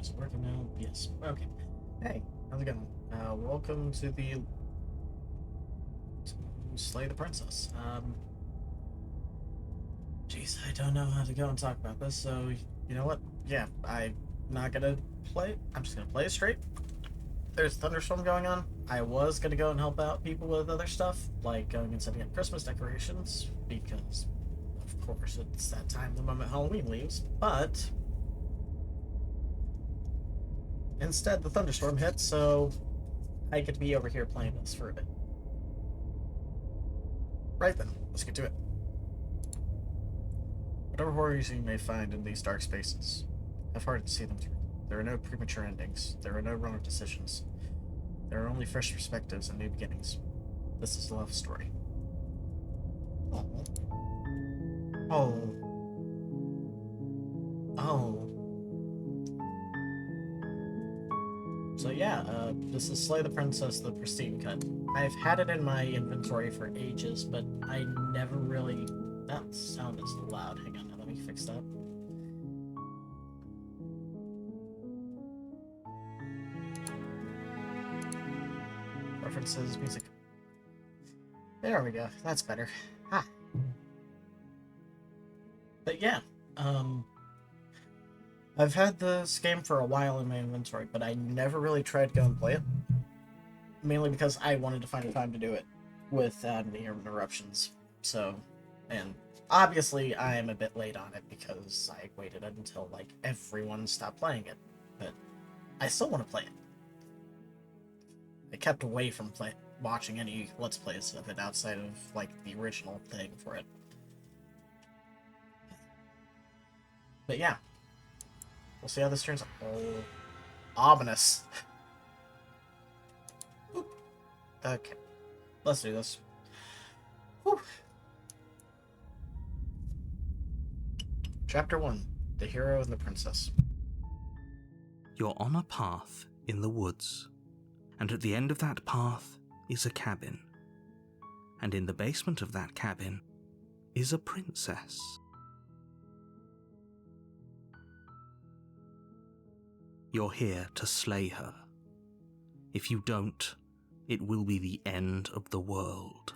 Is it working now? Yes. Okay. Hey, how's it going? Welcome to the Slay the Princess. Jeez, I don't know how to go and talk about this, so you know what? Yeah, I'm not gonna play. I'm just gonna play it straight. There's a thunderstorm going on. I was gonna go and help out people with other stuff, like going and setting up Christmas decorations, because of course it's that time the moment Halloween leaves, but instead the thunderstorm hit, so I get to be over here playing this for a bit. Right then, let's get to it. Whatever horrors you may find in these dark spaces, have heart to see them through. There are no premature endings. There are no wrong decisions. There are only fresh perspectives and new beginnings. This is a love story. Oh. Oh. Oh. So yeah, this is Slay the Princess, the Pristine Cut. I've had it in my inventory for ages, but I never really... That sound is loud. Hang on, let me fix that. References, music. There we go. That's better. Ha. But yeah, I've had this game for a while in my inventory, but I never really tried to go and play it. Mainly because I wanted to find a time to do it without any interruptions. So, and obviously I am a bit late on it because I waited until like everyone stopped playing it. But I still want to play it. I kept away from watching any Let's Plays of it outside of like the original thing for it. But yeah, we'll see how this turns out. Oh, ominous. Okay, let's do this. Whew. Chapter 1, The Hero and the Princess. You're on a path in the woods, and at the end of that path is a cabin. And in the basement of that cabin is a princess. You're here to slay her. If you don't, it will be the end of the world.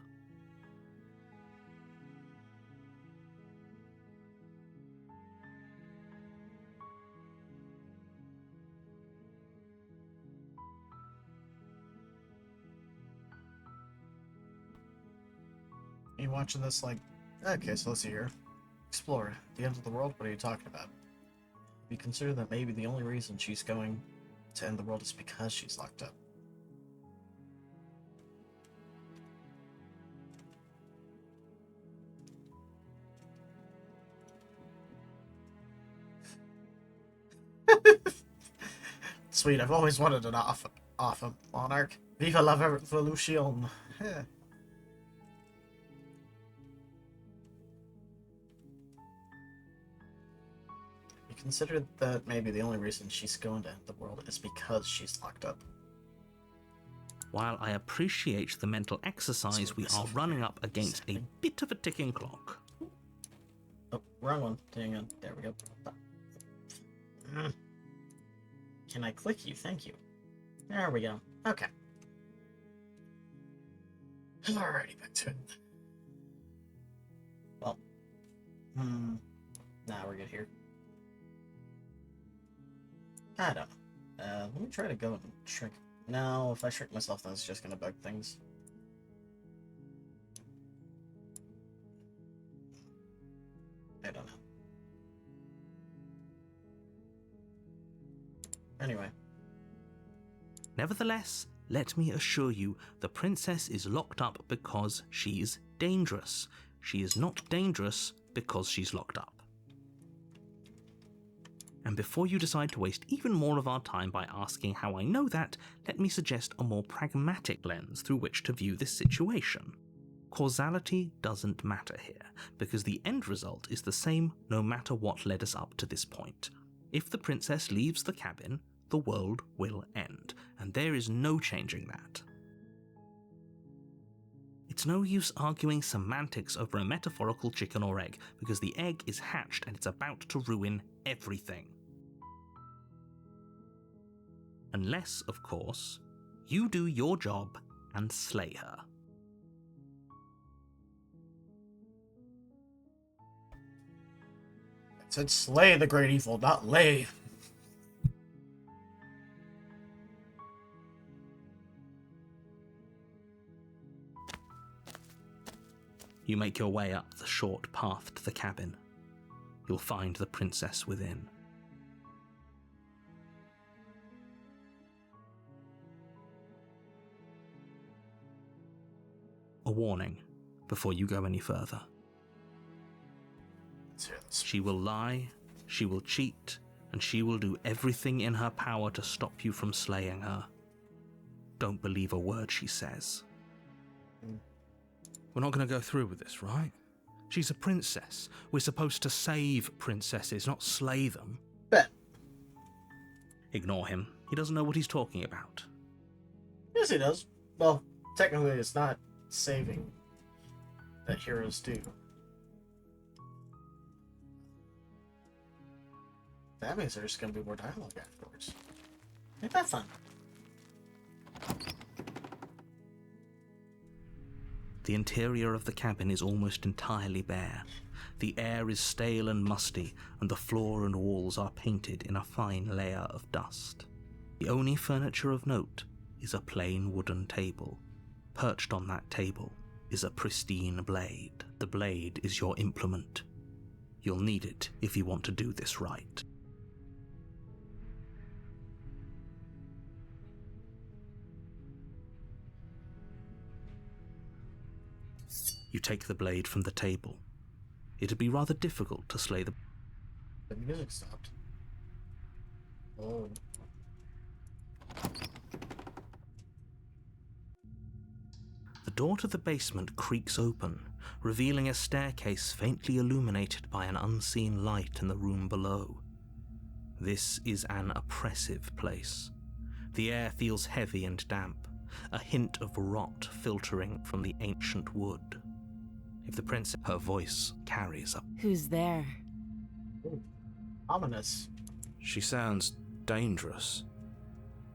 You watching this like, okay, so let's see here. Explore. The end of the world? What are you talking about? You consider that maybe the only reason she's going to end the world is because she's locked up. Sweet, I've always wanted an off a monarch. Viva la revolution. Yeah. You consider that maybe the only reason she's going to end the world is because she's locked up. While I appreciate the mental exercise, we are running up against a bit of a ticking clock. Oh, wrong one. Hang on. There we go. Can I click you? Thank you. There we go. Okay. Alrighty, back to it. Well. Nah, we're good here. I don't know. Let me try to go and shrink. No, if I shrink myself, that's just gonna bug things. I don't know. Anyway. Nevertheless, let me assure you, the princess is locked up because she's dangerous. She is not dangerous because she's locked up. And before you decide to waste even more of our time by asking how I know that, let me suggest a more pragmatic lens through which to view this situation. Causality doesn't matter here, because the end result is the same no matter what led us up to this point. If the princess leaves the cabin, the world will end, and there is no changing that. It's no use arguing semantics over a metaphorical chicken or egg, because the egg is hatched and it's about to ruin everything. Unless, of course, you do your job and slay her. I said slay the great evil, not lay. You make your way up the short path to the cabin. You'll find the princess within. A warning before you go any further. Let's hear this. She will lie, she will cheat, and she will do everything in her power to stop you from slaying her. Don't believe a word she says. We're not going to go through with this, right? She's a princess. We're supposed to save princesses, not slay them. Bet. Ignore him. He doesn't know what he's talking about. Yes, he does. Well, technically it's not saving that heroes do. That means there's going to be more dialogue afterwards. Ain't that fun? The interior of the cabin is almost entirely bare. The air is stale and musty, and the floor and walls are painted in a fine layer of dust. The only furniture of note is a plain wooden table. Perched on that table is a pristine blade. The blade is your implement. You'll need it if you want to do this right. You take the blade from the table. It'd be rather difficult to slay the... The music stopped. Oh. The door to the basement creaks open, revealing a staircase faintly illuminated by an unseen light in the room below. This is an oppressive place. The air feels heavy and damp, a hint of rot filtering from the ancient wood. If the princess, her voice carries up. Who's there? Ooh. Ominous. She sounds dangerous.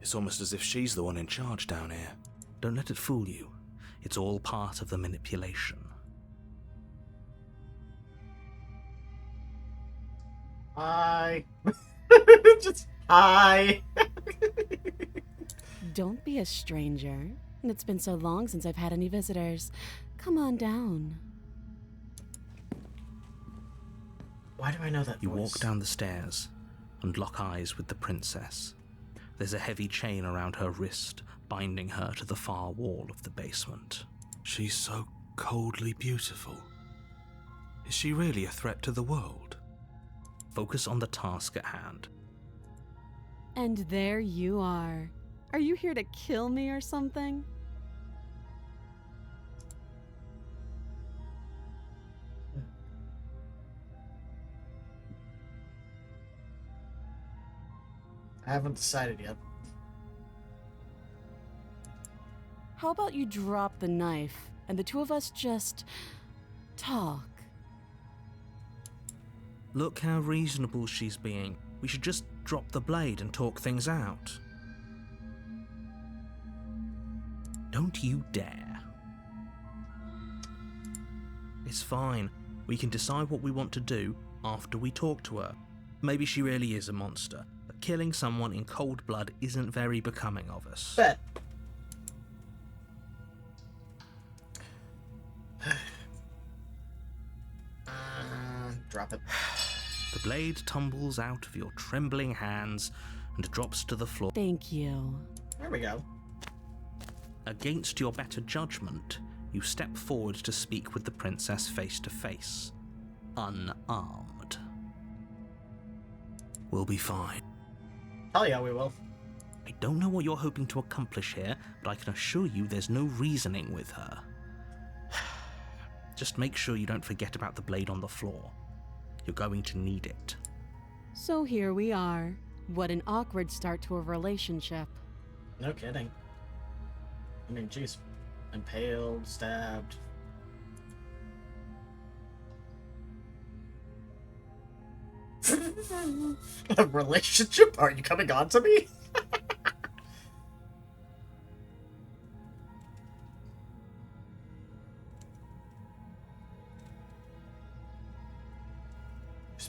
It's almost as if she's the one in charge down here. Don't let it fool you. It's all part of the manipulation. Hi. Just hi. Don't be a stranger. It's been so long since I've had any visitors. Come on down. Why do I know that You voice? walk down the stairs and lock eyes with the princess. There's a heavy chain around her wrist, binding her to the far wall of the basement. She's so coldly beautiful. Is she really a threat to the world? Focus on the task at hand. And there you are. Are you here to kill me or something? I haven't decided yet. How about you drop the knife and the two of us just talk? Look how reasonable she's being. We should just drop the blade and talk things out. Don't you dare. It's fine. We can decide what we want to do after we talk to her. Maybe she really is a monster, but killing someone in cold blood isn't very becoming of us. Bet. Drop it. The blade tumbles out of your trembling hands and drops to the floor. Thank you. There we go. Against your better judgment, you step forward to speak with the princess face to face, unarmed. We'll be fine. Hell yeah, we will. I don't know what you're hoping to accomplish here, but I can assure you there's no reasoning with her. Just make sure you don't forget about the blade on the floor. You're going to need it. So here we are. What an awkward start to a relationship. No kidding. I mean, jeez. Impaled, stabbed. A relationship? Are you coming on to me?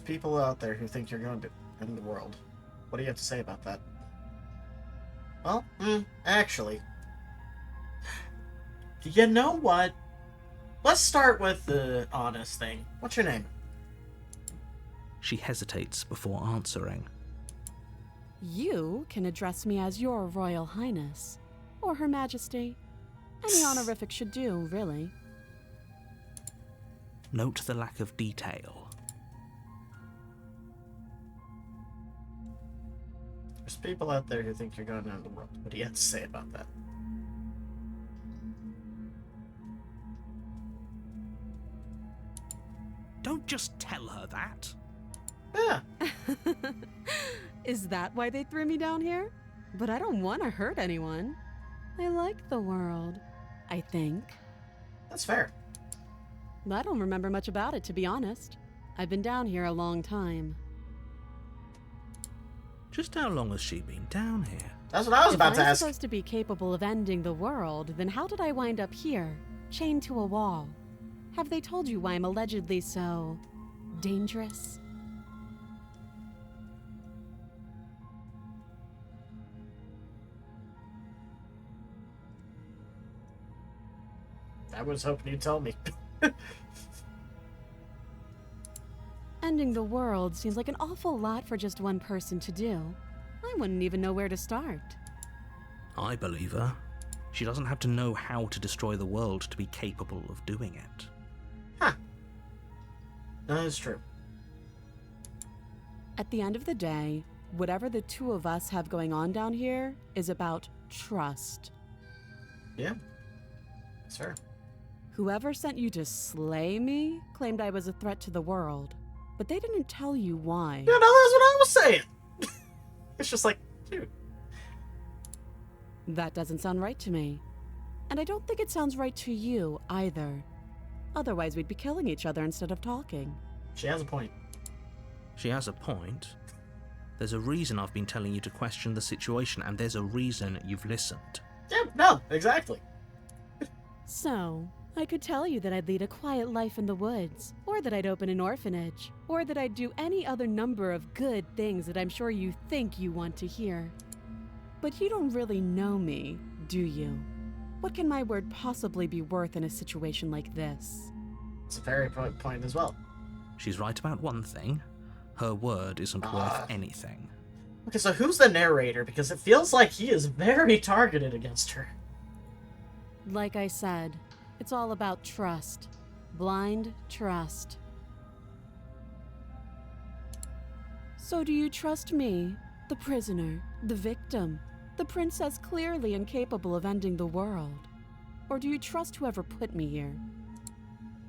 people out there who think you're going to end the world. What do you have to say about that? Well, actually, you know what? Let's start with the honest thing. What's your name? She hesitates before answering. You can address me as Your Royal Highness, or Her Majesty. Any honorific should do, really. Note the lack of detail. There's people out there who think you're going to end the world. What do you have to say about that? Don't just tell her that. Yeah. Is that why they threw me down here? But I don't want to hurt anyone. I like the world, I think. That's fair. I don't remember much about it, to be honest. I've been down here a long time. Just how long has she been down here? That's what I was about to If I'm ask. supposed to be capable of ending the world, then how did I wind up here, chained to a wall? Have they told you why I'm allegedly so dangerous? I was hoping you'd tell me. Ending the world seems like an awful lot for just one person to do. I wouldn't even know where to start. I believe her. She doesn't have to know how to destroy the world to be capable of doing it. Huh. That is true. At the end of the day, whatever the two of us have going on down here is about trust. Yeah. That's fair. Whoever sent you to slay me claimed I was a threat to the world, but they didn't tell you why. Yeah, no, that's what I was saying. It's just like, dude. That doesn't sound right to me. And I don't think it sounds right to you either. Otherwise, we'd be killing each other instead of talking. She has a point. She has a point. There's a reason I've been telling you to question the situation, and there's a reason you've listened. Yeah, no, exactly. So, I could tell you that I'd lead a quiet life in the woods, or that I'd open an orphanage, or that I'd do any other number of good things that I'm sure you think you want to hear. But you don't really know me, do you? What can my word possibly be worth in a situation like this? It's a very point as well. She's right about one thing. Her word isn't worth anything. Okay, so who's the narrator? Because it feels like he is very targeted against her. Like I said, it's all about trust. Blind trust. So do you trust me, the prisoner, the victim, the princess clearly incapable of ending the world? Or do you trust whoever put me here?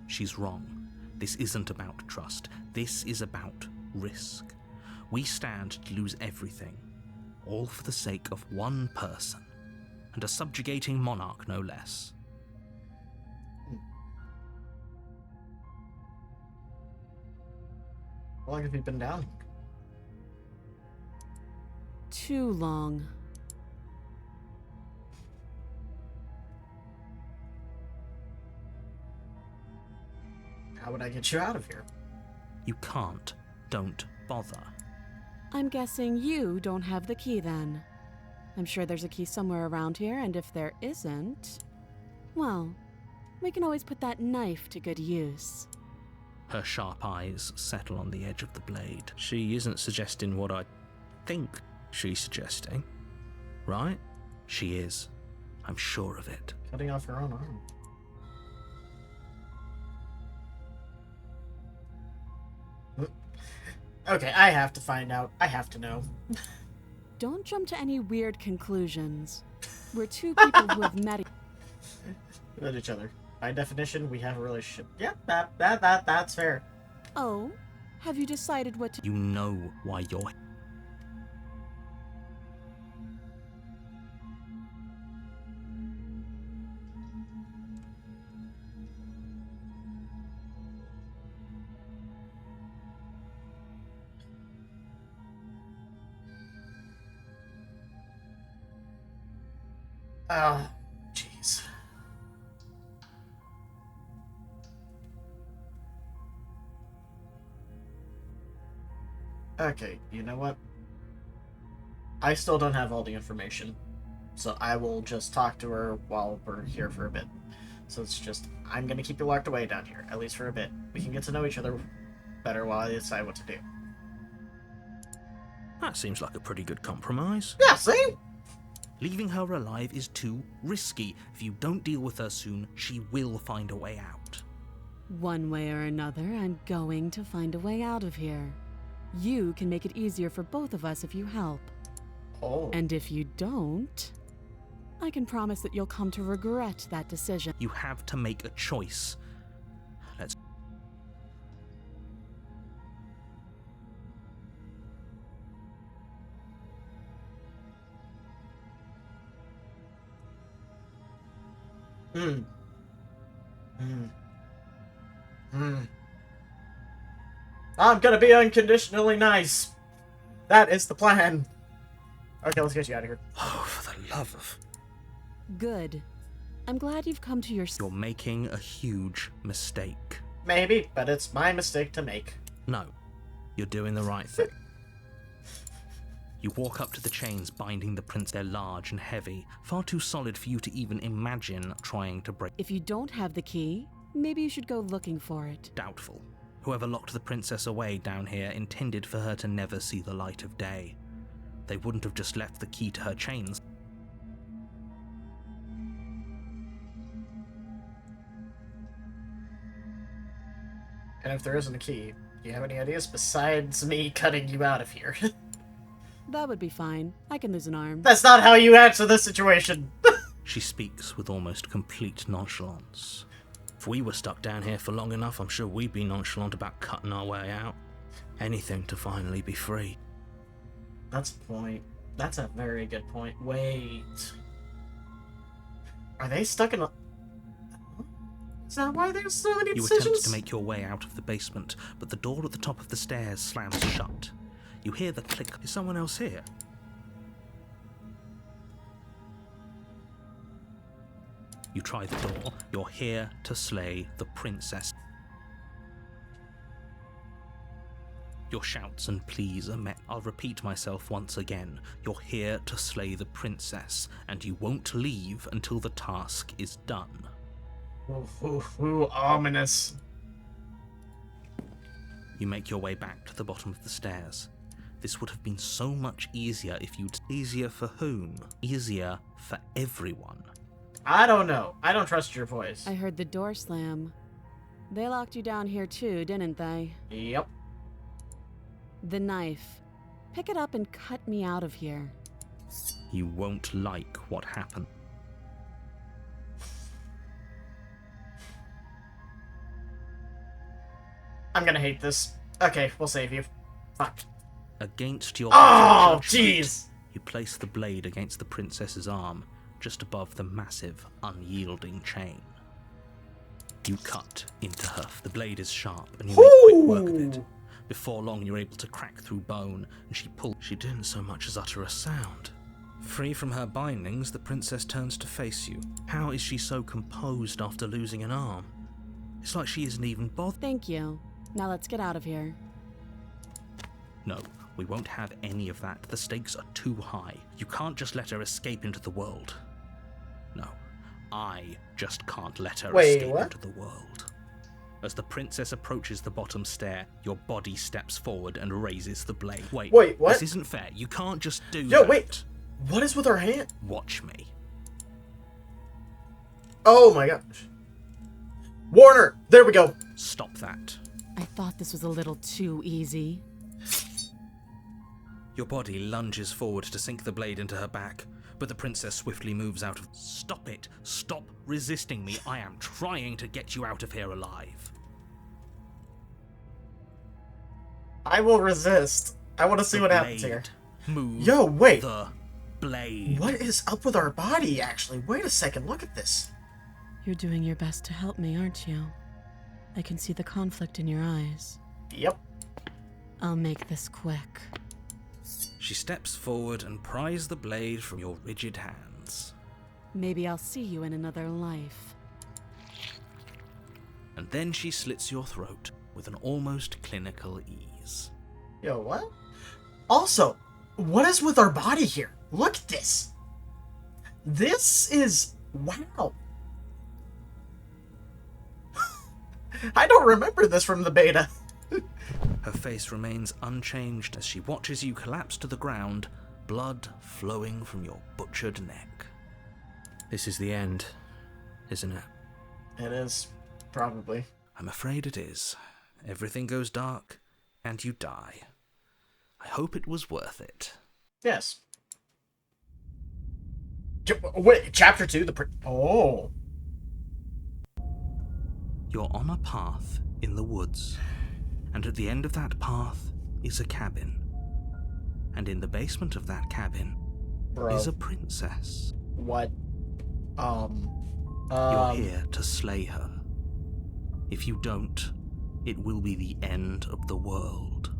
She's wrong. This isn't about trust. This is about risk. We stand to lose everything, all for the sake of one person, and a subjugating monarch no less. How long have you been down here? Too long. How would I get you out of here? You can't. Don't bother. I'm guessing you don't have the key then. I'm sure there's a key somewhere around here, and if there isn't, well, we can always put that knife to good use. Her sharp eyes settle on the edge of the blade. She isn't suggesting what I think she's suggesting, right? She is. I'm sure of it. Cutting off your own arm. Okay, I have to find out. I have to know. Don't jump to any weird conclusions. We're two people who have met. With each other. By definition, we have a relationship. Yep, that's fair. Oh, have you decided what to? You know why you're. Oh, jeez. Okay, you know what? I still don't have all the information, so I will just talk to her while we're here for a bit. So it's just, I'm gonna keep you locked away down here, at least for a bit. We can get to know each other better while I decide what to do. That seems like a pretty good compromise. Yeah, see? Leaving her alive is too risky. If you don't deal with her soon, she will find a way out. One way or another, I'm going to find a way out of here. You can make it easier for both of us if you help. Oh. And if you don't, I can promise that you'll come to regret that decision. You have to make a choice. Let's... I'm gonna be unconditionally nice. That is the plan. Okay, let's get you out of here. Oh, for the love of... Good. I'm glad you've come to your... You're making a huge mistake. Maybe, but it's my mistake to make. No, you're doing the right thing. You walk up to the chains binding the prince. They're large and heavy, far too solid for you to even imagine trying to break. If you don't have the key, maybe you should go looking for it. Doubtful. Whoever locked the princess away down here intended for her to never see the light of day. They wouldn't have just left the key to her chains. And if there isn't a key, do you have any ideas besides me cutting you out of here? That would be fine. I can lose an arm. That's not how you answer this situation. She speaks with almost complete nonchalance. If we were stuck down here for long enough, I'm sure we'd be nonchalant about cutting our way out. Anything to finally be free. That's a point. That's a very good point. Wait. Are they stuck in a... Is that why there's so many You decisions? attempt to make your way out of the basement, but the door at the top of the stairs slams shut. You hear the click. Is someone else here? You try the door. You're here to slay the princess. Your shouts and pleas are met. I'll repeat myself once again. You're here to slay the princess, and you won't leave until the task is done. Ooh, ominous. You make your way back to the bottom of the stairs. This would have been so much easier if you'd... Easier for whom? Easier for everyone. I don't know. I don't trust your voice. I heard the door slam. They locked you down here too, didn't they? Yep. The knife. Pick it up and cut me out of here. You won't like what happened. I'm gonna hate this. Okay, we'll save you. Fuck. Against your Oh, judgment, jeez! you place the blade against the princess's arm, just above the massive, unyielding chain. You cut into her. The blade is sharp, and you make quick work of it. Before long, you're able to crack through bone, and she pulls. She didn't so much as utter a sound. Free from her bindings, the princess turns to face you. How is she so composed after losing an arm? It's like she isn't even bothered. Thank you. Now let's get out of here. No, we won't have any of that. The stakes are too high. You can't just let her escape into the world. No, I just can't let her escape into the world. As the princess approaches the bottom stair, your body steps forward and raises the blade. Wait, what? This isn't fair. You can't just do that. Yo, wait! What is with her hand? Watch me. Oh my gosh. Warner! There we go! Stop that. I thought this was a little too easy. Your body lunges forward to sink the blade into her back, but the princess swiftly moves out of... Stop it! Stop resisting me! I am trying to get you out of here alive. I will resist. I want to see what happens here. Move. Yo, wait! The blade. What is up with our body, actually? Wait a second, look at this. You're doing your best to help me, aren't you? I can see the conflict in your eyes. Yep. I'll make this quick. She steps forward and pries the blade from your rigid hands. Maybe I'll see you in another life. And then she slits your throat with an almost clinical ease. Yo, what? Also, what is with our body here? Look at this. This is... wow. I don't remember this from the beta. Her face remains unchanged as she watches you collapse to the ground, blood flowing from your butchered neck. This is the end, isn't it? It is. Probably. I'm afraid it is. Everything goes dark, and you die. I hope it was worth it. Yes. Wait, chapter 2, oh. You're on a path in the woods, and at the end of that path is a cabin. And in the basement of that cabin is a princess. What? You're here to slay her. If you don't, it will be the end of the world.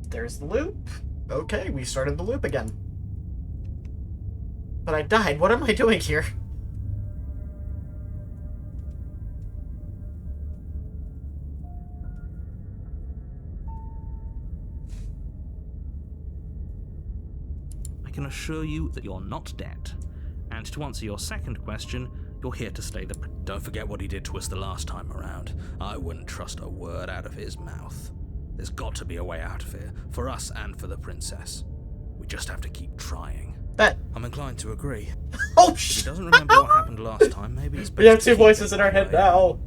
There's the loop. Okay, we started the loop again. But I died. What am I doing here? I can assure you that you're not dead. And to answer your second question, you're here to slay the... Don't forget what he did to us the last time around. I wouldn't trust a word out of his mouth. There's got to be a way out of here, for us and for the princess. We just have to keep trying. Bet. I'm inclined to agree. Oh, If he doesn't remember what happened last time, maybe it's... We have two voices in our head now.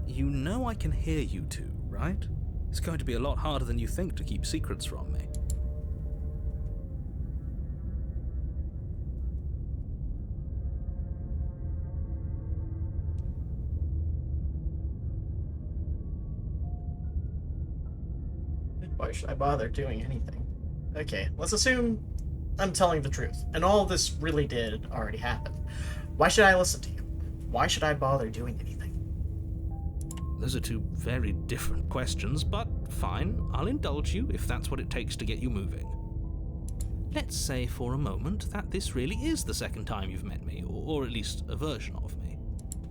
You know I can hear you two, right? It's going to be a lot harder than you think to keep secrets from me. Why should I bother doing anything? Okay, let's assume I'm telling the truth, and all this really did already happen. Why should I listen to you? Why should I bother doing anything? Those are two very different questions, but fine, I'll indulge you if that's what it takes to get you moving. Let's say for a moment that this really is the second time you've met me, or at least a version of me.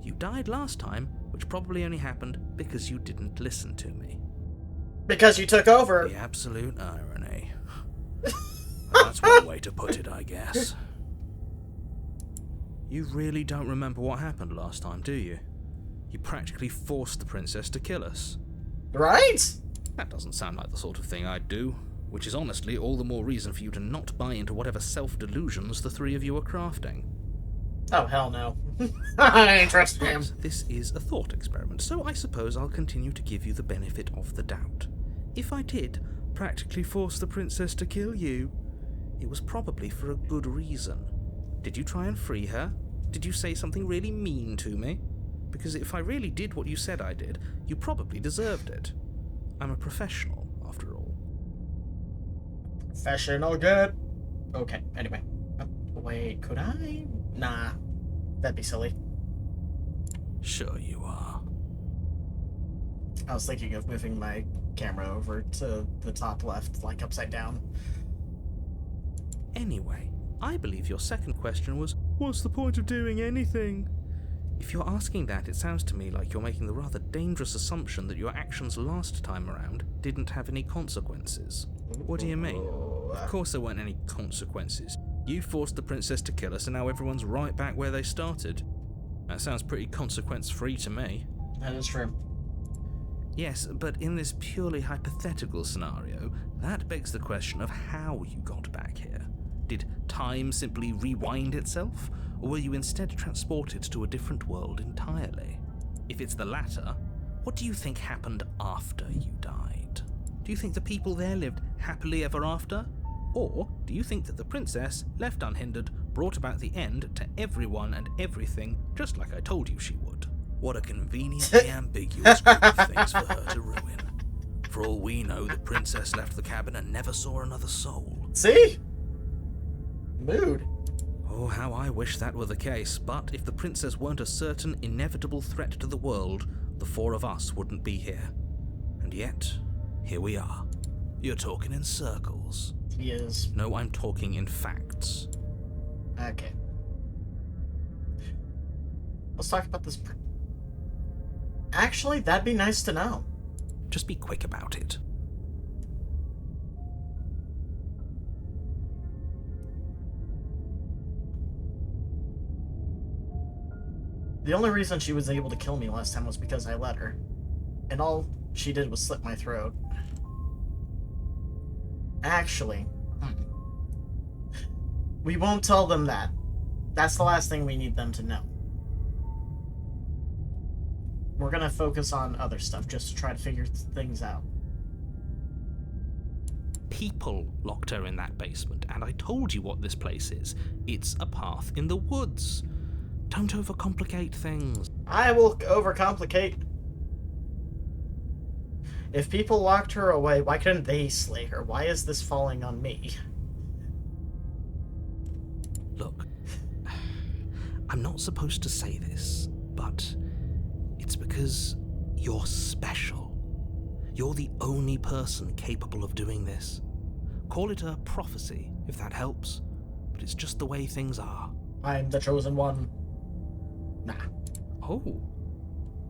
You died last time, which probably only happened because you didn't listen to me. Because you took over. The absolute irony. That's one way to put it, I guess. You really don't remember what happened last time, do you? You practically forced the princess to kill us. Right? That doesn't sound like the sort of thing I'd do, which is honestly all the more reason for you to not buy into whatever self-delusions the three of you are crafting. Oh, hell no. I ain't trusting him. But this is a thought experiment, so I suppose I'll continue to give you the benefit of the doubt. If I did practically force the princess to kill you, it was probably for a good reason. Did you try and free her? Did you say something really mean to me? Because if I really did what you said I did, you probably deserved it. I'm a professional, after all. Professional good. Okay, anyway. Wait, could I? Nah. That'd be silly. Sure you are. I was thinking of moving my camera over to the top left, like upside down. Anyway, I believe your second question was, what's the point of doing anything? If you're asking that, it sounds to me like you're making the rather dangerous assumption that your actions last time around didn't have any consequences. What do you mean? Of course there weren't any consequences. You forced the princess to kill us and now everyone's right back where they started. That sounds pretty consequence-free to me. That is true. Yes, but in this purely hypothetical scenario, that begs the question of how you got back here. Did time simply rewind itself, or were you instead transported to a different world entirely? If it's the latter, what do you think happened after you died? Do you think the people there lived happily ever after? Or do you think that the princess, left unhindered, brought about the end to everyone and everything, just like I told you she would? What a conveniently ambiguous group of things for her to ruin. For all we know, the princess left the cabin and never saw another soul. See? Mood. Oh, how I wish that were the case, but if the princess weren't a certain, inevitable threat to the world, the four of us wouldn't be here. And yet, here we are. You're talking in circles. He is. No, I'm talking in facts. Okay. Let's talk about this. Actually, that'd be nice to know. Just be quick about it. The only reason she was able to kill me last time was because I let her. And all she did was slit my throat. Actually, we won't tell them that. That's the last thing we need them to know. We're gonna focus on other stuff just to try to figure things out. People locked her in that basement, and I told you what this place is. It's a path in the woods. Don't overcomplicate things. I will overcomplicate. If people locked her away, why couldn't they slay her? Why is this falling on me? Look, I'm not supposed to say this, but it's because you're special. You're the only person capable of doing this. Call it a prophecy, if that helps, but it's just the way things are. I'm the chosen one. Nah. Oh,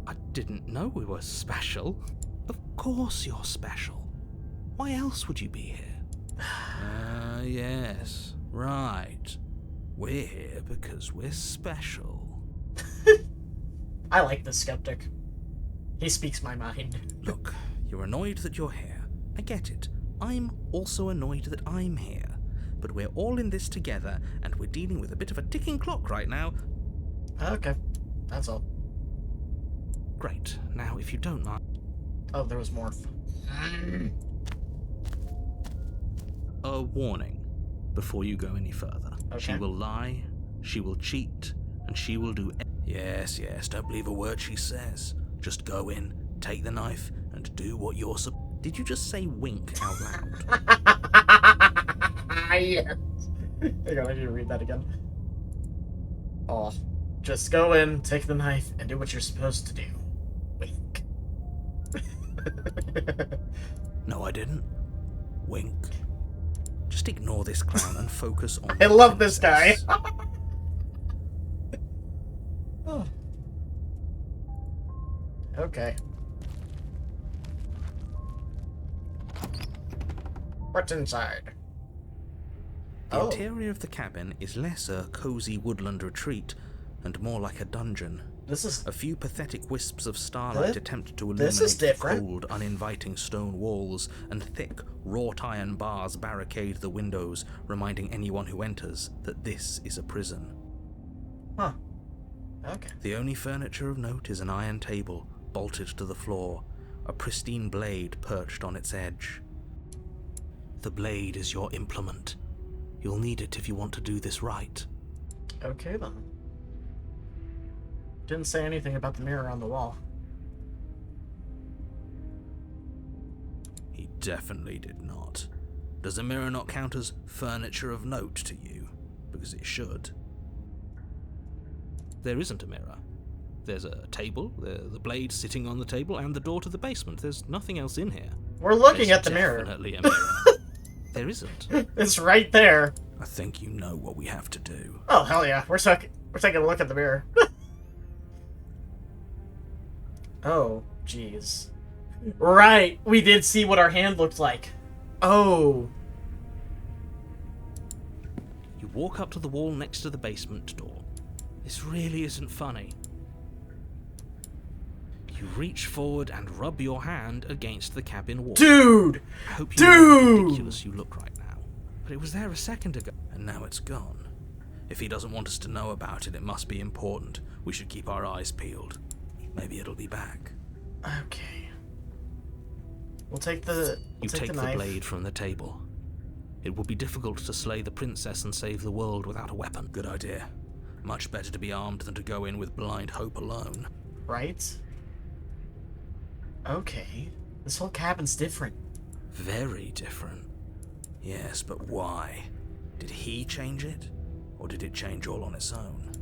I didn't know we were special. Of course you're special. Why else would you be here? Yes, right. We're here because we're special. I like this skeptic. He speaks my mind. Look, you're annoyed that you're here. I get it. I'm also annoyed that I'm here. But we're all in this together, and we're dealing with a bit of a ticking clock right now. Okay, that's all. Great. Now, if you don't mind... Oh, there was more. A warning before you go any further. Okay. She will lie, she will cheat, and she will do... Yes, don't believe a word she says. Just go in, take the knife, and do what you're Did you just say wink out loud? Yes. Hang on, I need to read that again. Oh. Just go in, take the knife, and do what you're supposed to do. Wink. No, I didn't. Wink. Just ignore this clown and focus on... I love this guy. Oh. Okay. What's inside? The Oh. interior of the cabin is less a cozy woodland retreat and more like a dungeon. This is... A few pathetic wisps of starlight attempt to This illuminate is different. the cold, uninviting stone walls, and thick, wrought iron bars barricade the windows, reminding anyone who enters that this is a prison. Huh. Okay. The only furniture of note is an iron table, bolted to the floor, a pristine blade perched on its edge. The blade is your implement. You'll need it if you want to do this right. Okay, then. Didn't say anything about the mirror on the wall. He definitely did not. Does a mirror not count as furniture of note to you? Because it should. There isn't a mirror. There's a table, the blade sitting on the table, and the door to the basement. There's nothing else in here. We're looking There's at the mirror. Definitely a mirror. There isn't. It's right there. I think you know what we have to do. Oh, hell yeah. We're taking a look at the mirror. Oh, jeez. Right. We did see what our hand looked like. Oh. You walk up to the wall next to the basement door. This really isn't funny. You reach forward and rub your hand against the cabin wall. Dude! I hope you know how Dude! ridiculous you look right now. But it was there a second ago. And now it's gone. If he doesn't want us to know about it, it must be important. We should keep our eyes peeled. Maybe it'll be back. Okay. We'll take the You take the knife. blade from the table. It will be difficult to slay the princess and save the world without a weapon. Good idea. Much better to be armed than to go in with blind hope alone. Right? Okay. This whole cabin's different. Very different. Yes, but why? Did he change it? Or did it change all on its own?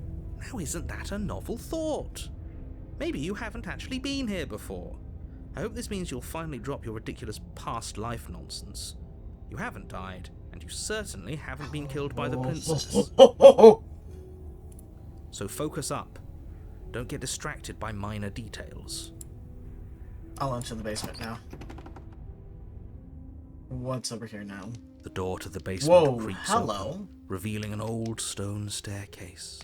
Now isn't that a novel thought? Maybe you haven't actually been here before. I hope this means you'll finally drop your ridiculous past life nonsense. You haven't died, and you certainly haven't been killed by the princess. So focus up. Don't get distracted by minor details. I'll enter the basement now. What's over here now? The door to the basement Whoa, creaks hello. open, revealing an old stone staircase.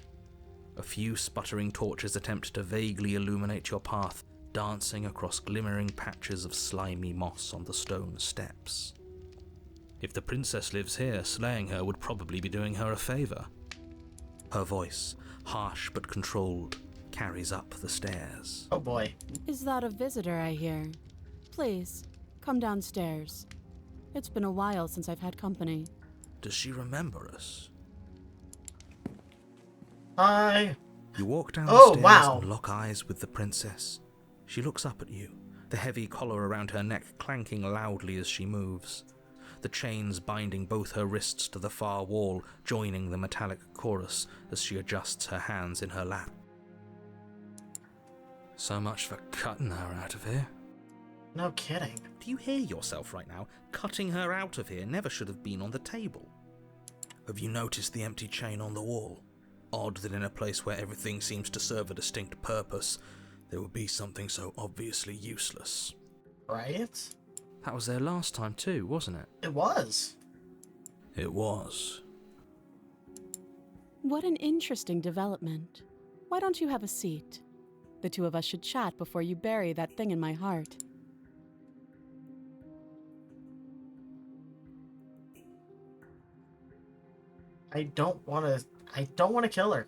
A few sputtering torches attempt to vaguely illuminate your path, dancing across glimmering patches of slimy moss on the stone steps. If the princess lives here, slaying her would probably be doing her a favor. Her voice, harsh but controlled, carries up the stairs. Oh boy. Is that a visitor I hear? Please, come downstairs. It's been a while since I've had company. Does she remember us? Hi. You walk down the Oh, stairs wow. and lock eyes with the princess. She looks up at you, the heavy collar around her neck clanking loudly as she moves, the chains binding both her wrists to the far wall, joining the metallic chorus as she adjusts her hands in her lap. So much for cutting her out of here. No kidding. Do you hear yourself right now? Cutting her out of here never should have been on the table. Have you noticed the empty chain on the wall? Odd that in a place where everything seems to serve a distinct purpose, there would be something so obviously useless. Right? That was there last time too, wasn't it? It was. It was. What an interesting development. Why don't you have a seat? The two of us should chat before you bury that thing in my heart. I don't want to kill her.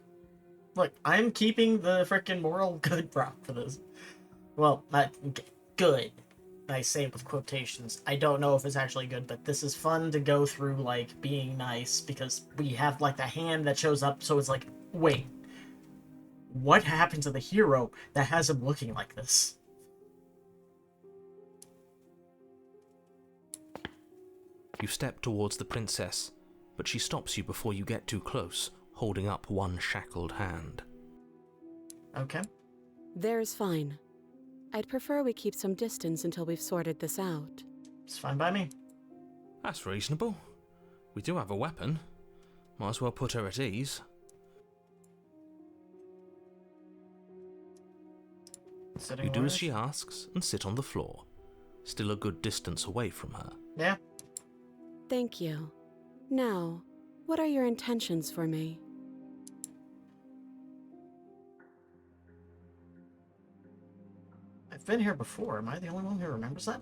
Look, I'm keeping the frickin' moral good prop for this. Well, not good. I say it with quotations. I don't know if it's actually good, but this is fun to go through, like, being nice, because we have, like, the hand that shows up, so it's like, wait. What happened to the hero that has him looking like this? You step towards the princess, but she stops you before you get too close, holding up one shackled hand. Okay. There's fine. I'd prefer we keep some distance until we've sorted this out. It's fine by me. That's reasonable. We do have a weapon. Might as well put her at ease. Sitting You do as orders? she asks and sit on the floor, still a good distance away from her. Yeah. Thank you. Now, what are your intentions for me? I've been here before. Am I the only one who remembers that?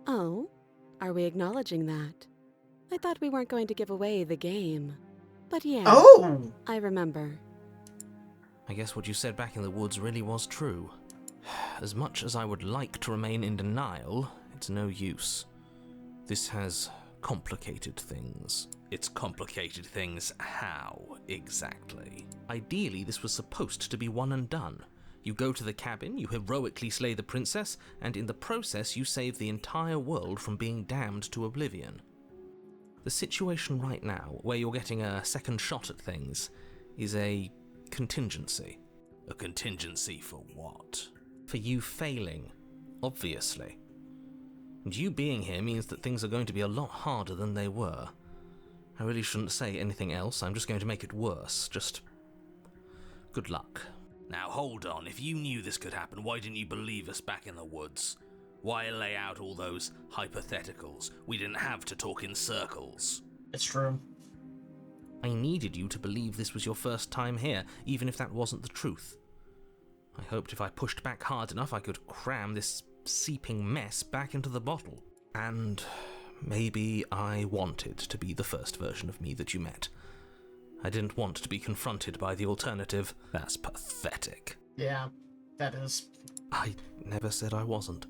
Oh, are we acknowledging that? I thought we weren't going to give away the game. But yeah, Oh! I remember. I guess what you said back in the woods really was true. As much as I would like to remain in denial, it's no use. This has complicated things. It's complicated things how, exactly? Ideally, this was supposed to be one and done. You go to the cabin, you heroically slay the princess, and in the process you save the entire world from being damned to oblivion. The situation right now, where you're getting a second shot at things, is a contingency. A contingency for what? For you failing, obviously. And you being here means that things are going to be a lot harder than they were. I really shouldn't say anything else, I'm just going to make it worse. Just good luck. Now hold on, if you knew this could happen, why didn't you believe us back in the woods? Why lay out all those hypotheticals? We didn't have to talk in circles. It's true. I needed you to believe this was your first time here, even if that wasn't the truth. I hoped if I pushed back hard enough I could cram this seeping mess back into the bottle. And maybe I wanted to be the first version of me that you met. I didn't want to be confronted by the alternative. That's pathetic. Yeah, that is. I never said I wasn't.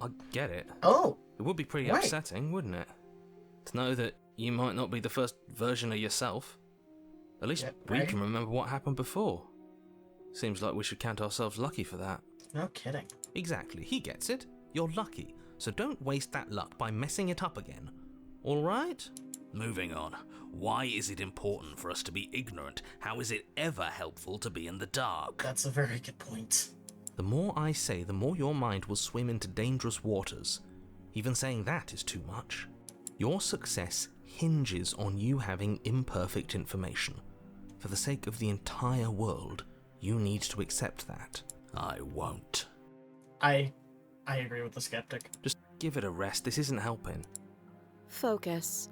I get it. Oh! It would be pretty Right. upsetting, wouldn't it? To know that you might not be the first version of yourself. At least Yeah, we right. can remember what happened before. Seems like we should count ourselves lucky for that. No kidding. Exactly, he gets it. You're lucky, so don't waste that luck by messing it up again. Alright? Moving on. Why is it important for us to be ignorant? How is it ever helpful to be in the dark? That's a very good point. The more I say, the more your mind will swim into dangerous waters. Even saying that is too much. Your success hinges on you having imperfect information. For the sake of the entire world, You need to accept that. I won't. I agree with the skeptic. Just give it a rest. This isn't helping. Focus.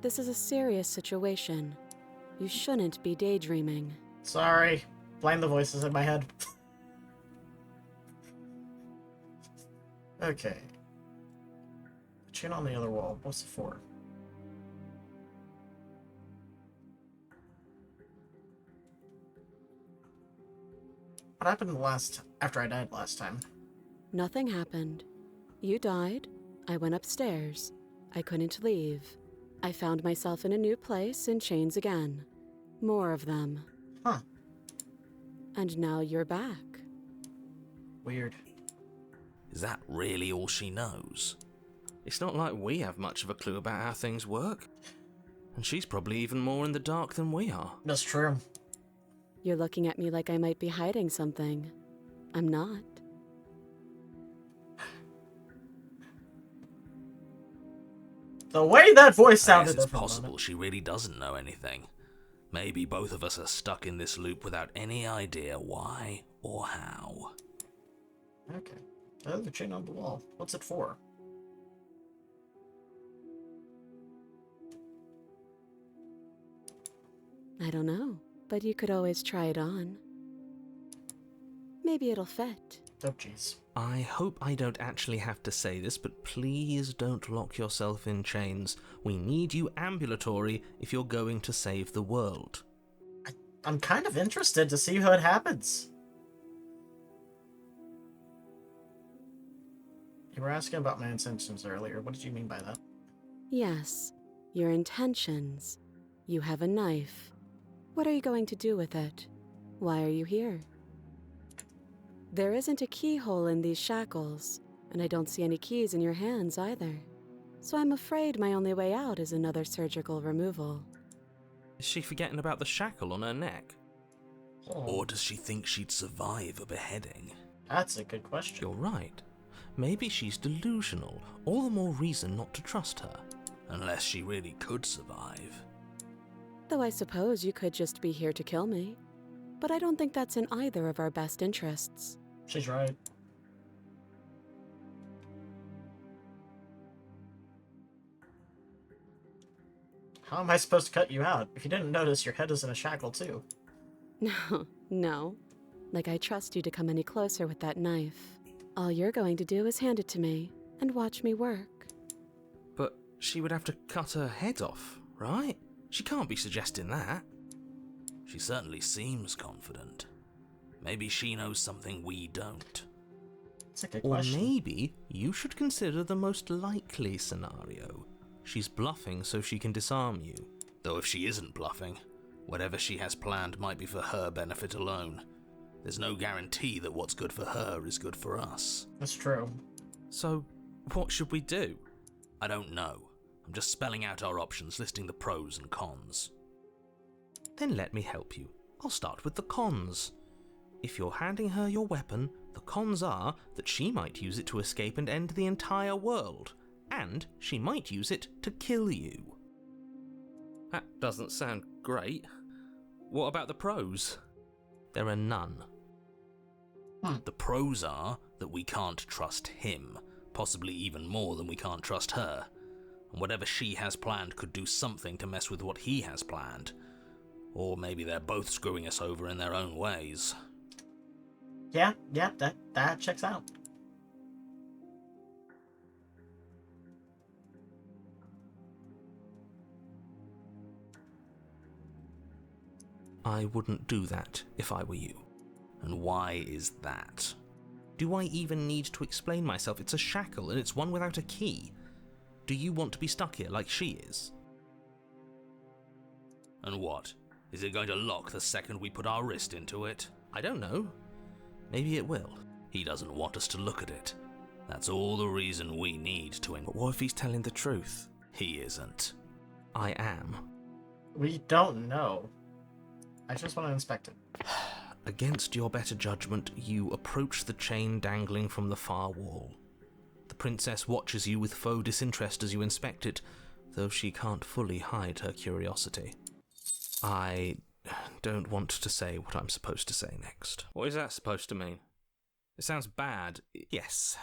This is a serious situation. You shouldn't be daydreaming. Sorry. Blame the voices in my head. Okay. The chain on the other wall. What's it for? What happened after I died last time? Nothing happened. You died. I went upstairs. I couldn't leave. I found myself in a new place in chains again. More of them. Huh. And now you're back. Weird. Is that really all she knows? It's not like we have much of a clue about how things work. And she's probably even more in the dark than we are. That's true. You're looking at me like I might be hiding something. I'm not. The way that voice I guess sounded. it's there for a possible moment. she really doesn't know anything. Maybe both of us are stuck in this loop without any idea why or how. Okay. Oh, the chain on the wall. What's it for? I don't know, but you could always try it on. Maybe it'll fit. Oh, jeez. I hope I don't actually have to say this, but please don't lock yourself in chains. We need you ambulatory if you're going to save the world. I'm kind of interested to see how it happens. You were asking about my intentions earlier. What did you mean by that? Yes, your intentions. You have a knife. What are you going to do with it? Why are you here? There isn't a keyhole in these shackles, and I don't see any keys in your hands either. So I'm afraid my only way out is another surgical removal. Is she forgetting about the shackle on her neck? Oh, Or does she think she'd survive a beheading? that's a good question. You're right. Maybe she's delusional. All the more reason not to trust her. Unless she really could survive. Though I suppose you could just be here to kill me. But I don't think that's in either of our best interests. She's right. How am I supposed to cut you out? If you didn't notice, your head is in a shackle, too. No. Like I trust you to come any closer with that knife. All you're going to do is hand it to me and watch me work. But she would have to cut her head off, right? She can't be suggesting that. She certainly seems confident. Maybe she knows something we don't. That's a good Or question. maybe you should consider the most likely scenario. She's bluffing so she can disarm you. Though if she isn't bluffing, whatever she has planned might be for her benefit alone. There's no guarantee that what's good for her is good for us. That's true. So, what should we do? I don't know. I'm just spelling out our options, listing the pros and cons. Then let me help you. I'll start with the cons. If you're handing her your weapon, the cons are that she might use it to escape and end the entire world, and she might use it to kill you. That doesn't sound great. What about the pros? There are none. The pros are that we can't trust him, possibly even more than we can't trust her. And whatever she has planned could do something to mess with what he has planned. Or maybe they're both screwing us over in their own ways. Yeah, that checks out. I wouldn't do that if I were you. And why is that? Do I even need to explain myself? It's a shackle and it's one without a key. Do you want to be stuck here like she is? And what? Is it going to lock the second we put our wrist into it? I don't know. Maybe it will. He doesn't want us to look at it. That's all the reason we need to... But what if he's telling the truth? He isn't. I am. We don't know. I just want to inspect it. Against your better judgment, you approach the chain dangling from the far wall. The princess watches you with faux disinterest as you inspect it, though she can't fully hide her curiosity. I don't want to say what I'm supposed to say next. What is that supposed to mean? It sounds bad. Yes,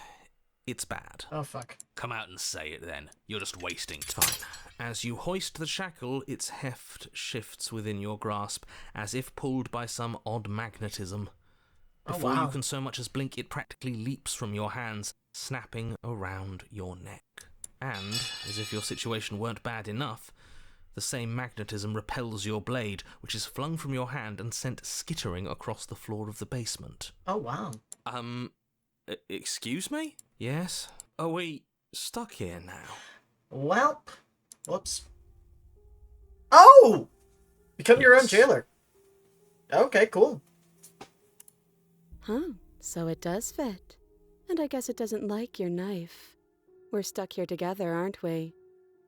it's bad. Oh, fuck. Come out and say it then. You're just wasting time. As you hoist the shackle, its heft shifts within your grasp, as if pulled by some odd magnetism. Before you can so much as blink, it practically leaps from your hands, snapping around your neck. And, as if your situation weren't bad enough, the same magnetism repels your blade, which is flung from your hand and sent skittering across the floor of the basement. Oh, wow. Excuse me? Yes? Are we stuck here now? Welp. Whoops. Oh! Become your own jailer. Okay, cool. Huh, so it does fit. And I guess it doesn't like your knife. We're stuck here together, aren't we?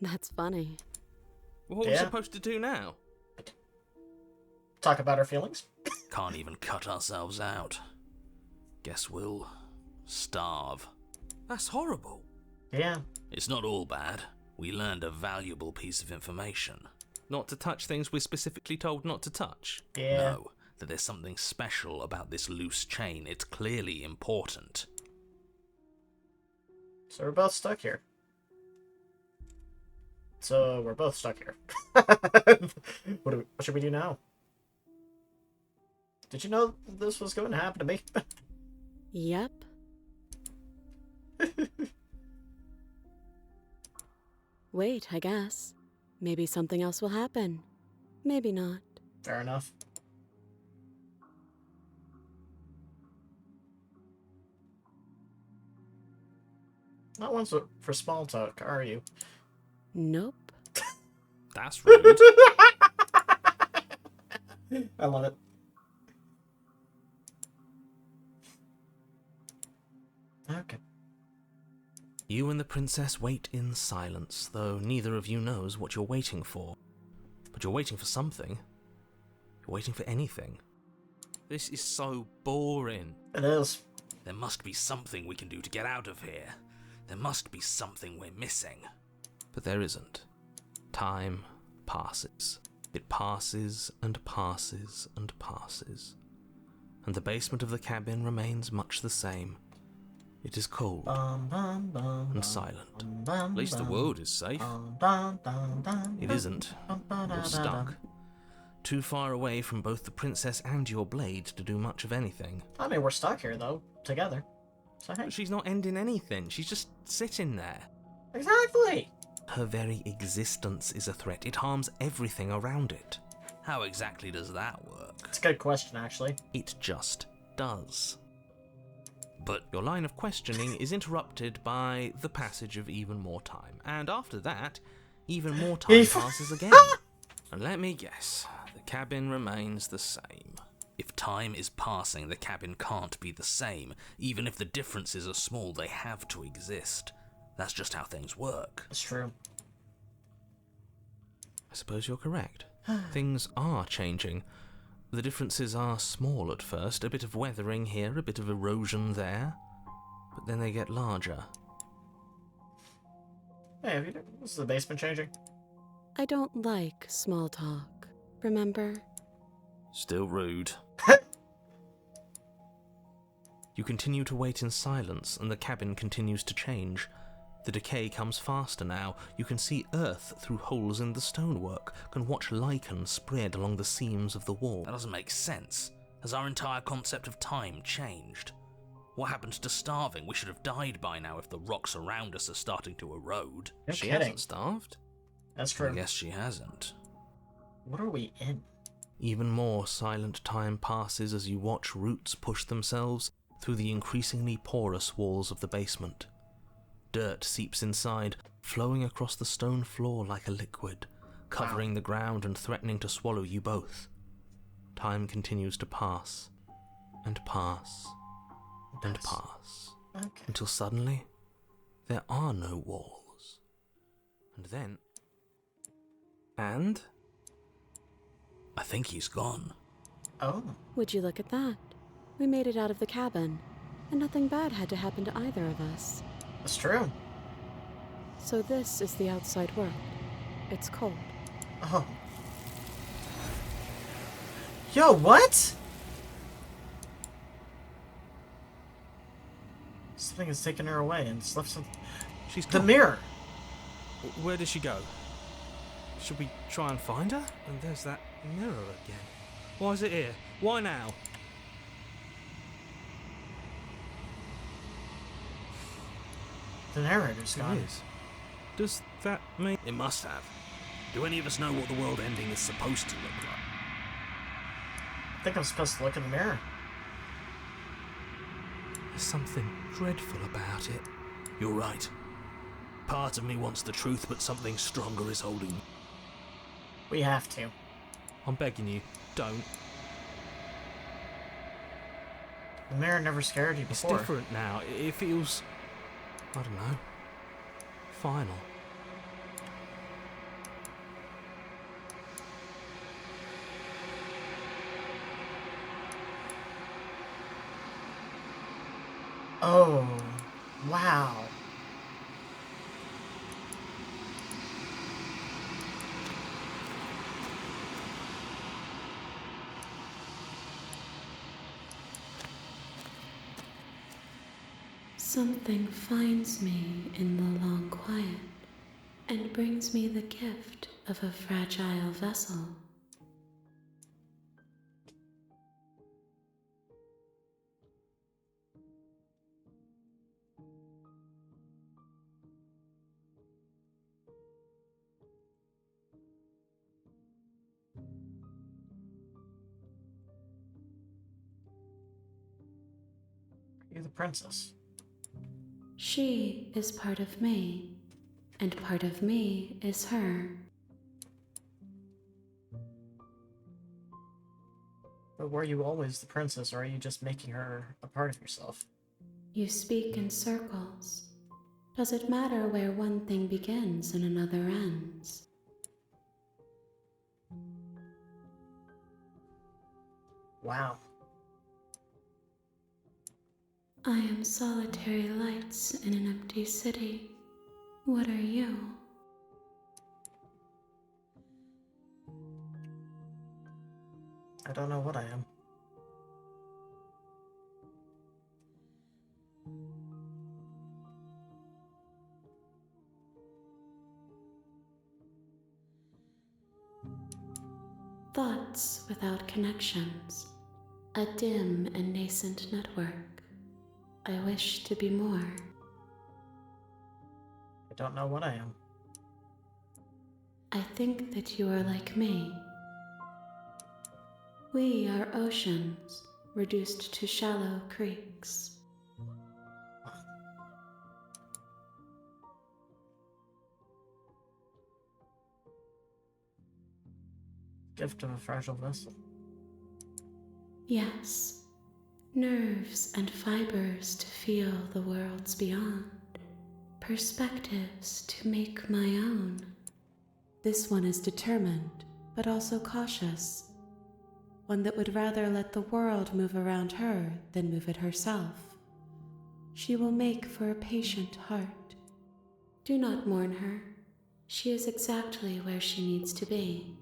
That's funny. What are we supposed to do now? Talk about our feelings. Can't even cut ourselves out. Guess we'll starve. That's horrible. Yeah. It's not all bad. We learned a valuable piece of information. Not to touch things we're specifically told not to touch. Yeah. No, that there's something special about this loose chain. It's clearly important. So we're both stuck here. What should we do now? Did you know this was going to happen to me? Yep. Wait, I guess. Maybe something else will happen. Maybe not. Fair enough. Not one for small talk, are you? Nope. That's rude. I love it. Okay. You and the princess wait in silence, though neither of you knows what you're waiting for. But you're waiting for something. You're waiting for anything. This is so boring. It is. There must be something we can do to get out of here. There must be something we're missing. But there isn't. Time passes. It passes and passes and passes. And the basement of the cabin remains much the same. It is cold and silent. At least the world is safe. It isn't. You're stuck. Too far away from both the princess and your blade to do much of anything. I mean, we're stuck here, though, together. So, hey. But she's not ending anything. She's just sitting there. Exactly! Her very existence is a threat. It harms everything around it. How exactly does that work? It's a good question, actually. It just does. But your line of questioning is interrupted by the passage of even more time. And after that, even more time passes again. And let me guess, the cabin remains the same. If time is passing, the cabin can't be the same. Even if the differences are small, they have to exist. That's just how things work. It's true. I suppose you're correct. Things are changing. The differences are small at first, a bit of weathering here, a bit of erosion there, but then they get larger. Hey, is the basement changing? I don't like small talk, remember? Still rude. You continue to wait in silence, and the cabin continues to change. The decay comes faster now. You can see earth through holes in the stonework, can watch lichen spread along the seams of the wall. That doesn't make sense. Has our entire concept of time changed? What happened to starving? We should have died by now if the rocks around us are starting to erode. You're She kidding. hasn't starved? That's true. I guess she hasn't. What are we in? Even more silent time passes as you watch roots push themselves through the increasingly porous walls of the basement. Dirt seeps inside, flowing across the stone floor like a liquid, covering the ground and threatening to swallow you both. Time continues to pass, and pass, and pass, Okay. until suddenly, there are no walls. And then... And... I think he's gone. Oh. Would you look at that? We made it out of the cabin, and nothing bad had to happen to either of us. That's true. So this is the outside world. It's cold. Oh. Yo, what? Something has taken her away and it's left some. She's The gone. mirror. Where did she go? Should we try and find her? And there's that mirror again. Why is it here? Why now? The narrator's It gone. is. Does that mean... It must have. Do any of us know what the world ending is supposed to look like? I think I'm supposed to look in the mirror. There's something dreadful about it. You're right. Part of me wants the truth, but something stronger is holding me. We have to. I'm begging you, don't. The mirror never scared you It's before. different now. It feels... I don't know. Final. Oh, wow. Something finds me in the long quiet and brings me the gift of a fragile vessel. You're the princess. She is part of me, and part of me is her. But were you always the princess, or are you just making her a part of yourself? You speak in circles. Does it matter where one thing begins and another ends? Wow. I am solitary lights in an empty city. What are you? I don't know what I am. Thoughts without connections. A dim and nascent network. I wish to be more. I don't know what I am. I think that you are like me. We are oceans, reduced to shallow creeks. Gift of a fragile vessel. Yes, nerves and fibers to feel the worlds beyond, perspectives to make my own. This one is determined, but also cautious. One that would rather let the world move around her than move it herself. She will make for a patient heart. Do not mourn her. She is exactly where she needs to be.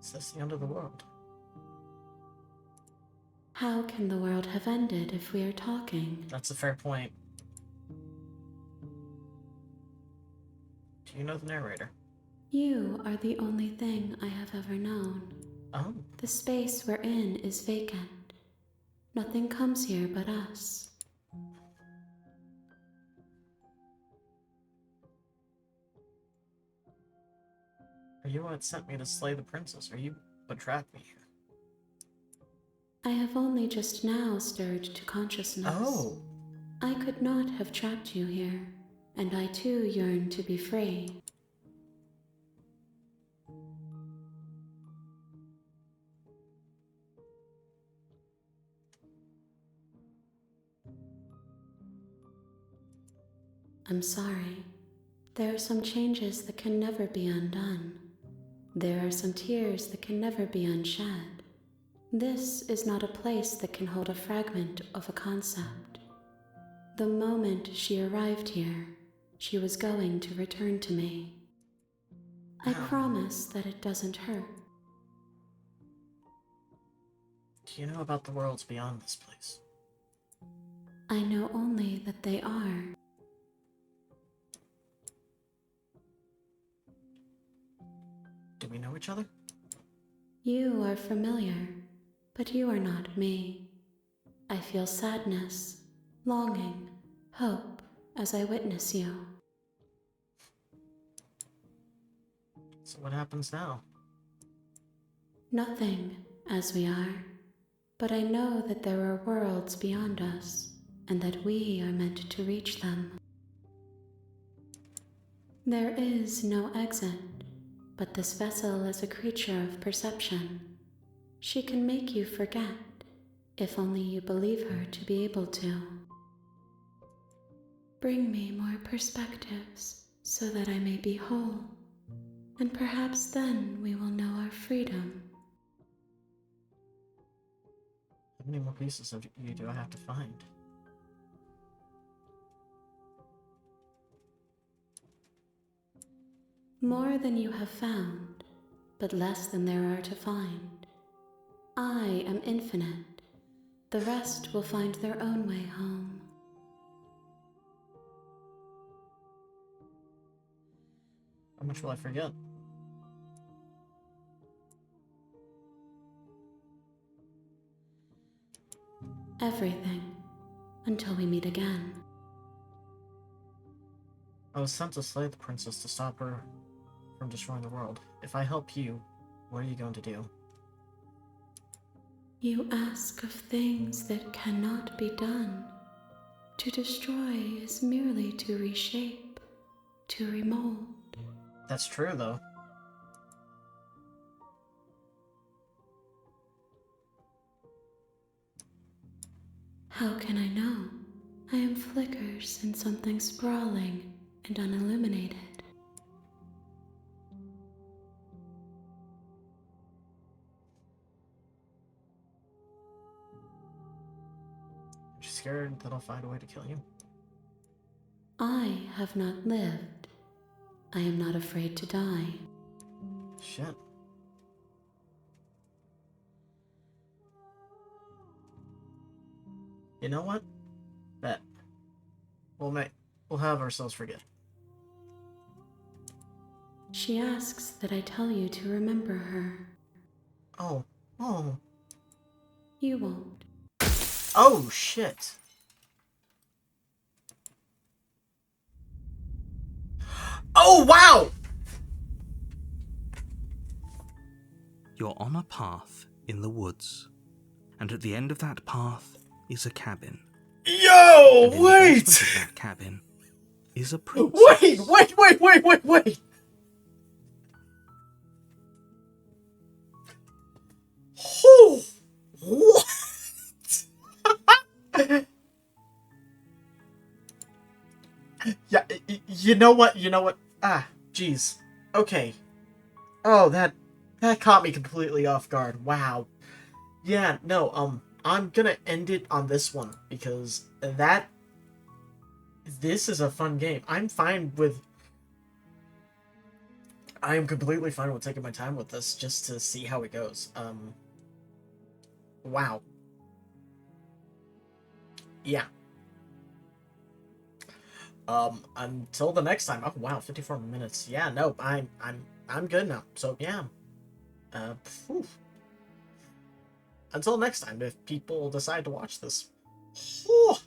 Is this the end of the world? How can the world have ended if we are talking? That's a fair point. Do you know the narrator? You are the only thing I have ever known. Oh. The space we're in is vacant. Nothing comes here but us. Are you what sent me to slay the princess? Are you what trapped me here? I have only just now stirred to consciousness. Oh. I could not have trapped you here, and I too yearn to be free. I'm sorry. There are some changes that can never be undone. There are some tears that can never be unshed. This is not a place that can hold a fragment of a concept. The moment she arrived here, she was going to return to me. I promise that it doesn't hurt. Do you know about the worlds beyond this place? I know only that they are. Do we know each other? You are familiar, but you are not me. I feel sadness, longing, hope as I witness you. So what happens now? Nothing, as we are, but I know that there are worlds beyond us, and that we are meant to reach them. There is no exit, but this vessel is a creature of perception. She can make you forget, if only you believe her to be able to. Bring me more perspectives, so that I may be whole, and perhaps then we will know our freedom. How many more pieces of you do I have to find? More than you have found, but less than there are to find. I am infinite. The rest will find their own way home. How much will I forget? Everything, until we meet again. I was sent to slay the princess to stop her from destroying the world. If I help you, what are you going to do? You ask of things that cannot be done. To destroy is merely to reshape, to remold. That's true, though. How can I know? I am flickers in something sprawling and unilluminated. Are you scared that I'll find a way to kill you? I have not lived. I am not afraid to die. Shit. You know what? Bet. We'll have ourselves forget. She asks that I tell you to remember her. Oh. You won't. Oh, shit. Oh, wow! You're on a path in the woods, and at the end of that path is a cabin. Yo, And in the basement of that cabin is a princess. Wait! Oh, what? Yeah, you know what? Ah, jeez. Okay. Oh, that caught me completely off guard. Wow. Yeah, no, I'm gonna end it on this one, because this is a fun game. I am completely fine with taking my time with this, just to see how it goes. Wow. Yeah. Until the next time. Oh, wow, 54 minutes. Yeah, no, I'm good now. So, yeah. Phew. Until next time, if people decide to watch this. Whew.